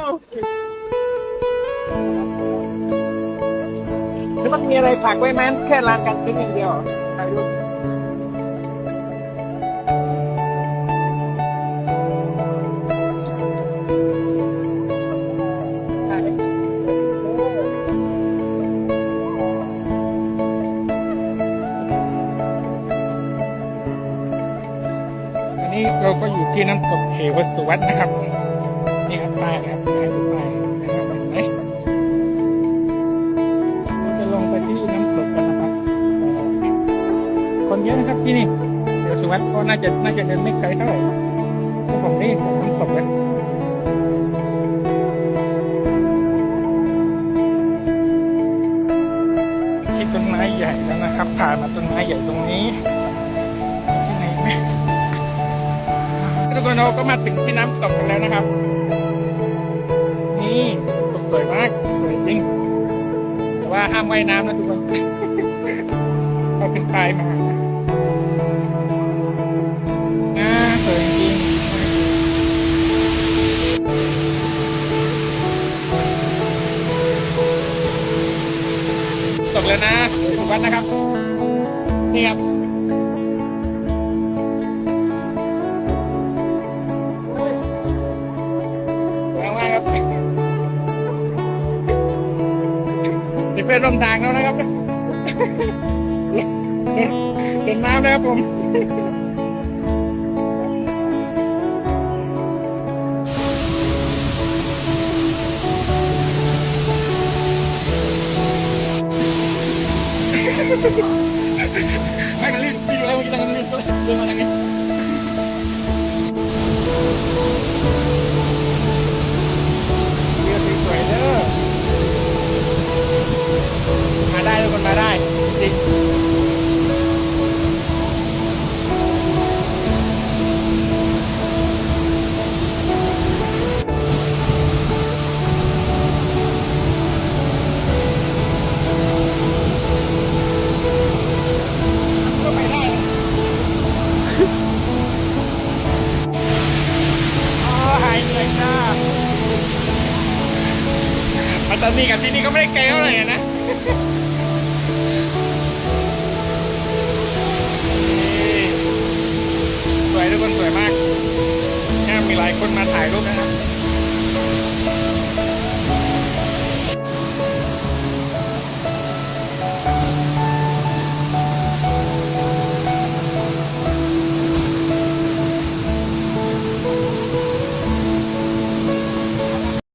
แล้วมันมีอะไรผักไว้ไหมแค่ลานกันเป็นอย่างเดียวถ่ายรูปอันนี้เราก็อยู่ที่น้ำตกเหวสุวัฒน์นะครับนี่ครับป้ายนะครับถ่ายรูปป้ายนะครับเห็นไหมเราจะลงไปที่น้ำตกกันนะครับคนเยอะนะครับที่นี่เหวสุวัฒน์ก็น่าจะเดินไม่ไกลเท่าไหร่ผมได้สองน้ำตกแล้วที่ต้นไม้ใหญ่แล้วนะครับผ่านมาต้นไม้ใหญ่ตรงนี้ที่ไหนไหมทุกคนเราก็มาถึงที่น้ำตกกันแล้วนะครับนี่ตกสวยมากสวยจริงแต่ว่าห้ามว่ายน้ำนะทุกคนเขาเป็นปลายมาสวยจริงตกแล้วนะถูกวัดนะครับนี่ครับสวยมากครับมีเพื่อนร่วมทางแล้วนะครับเห็นน้ำแล้วครับผมไม่กันลื่นพี่อยู่แล้วเมื่อกี้นั่งกันลื่นเดินมาทางนี้เรือสวยๆเด้อมาได้ทุกคนมาได้จริงปัตตานีกับที่นี่ก็ไม่ได้ไกลเท่าไหร่นะสวยทุกคนสวยมากมีหลายคนมาถ่ายรูปนะครับ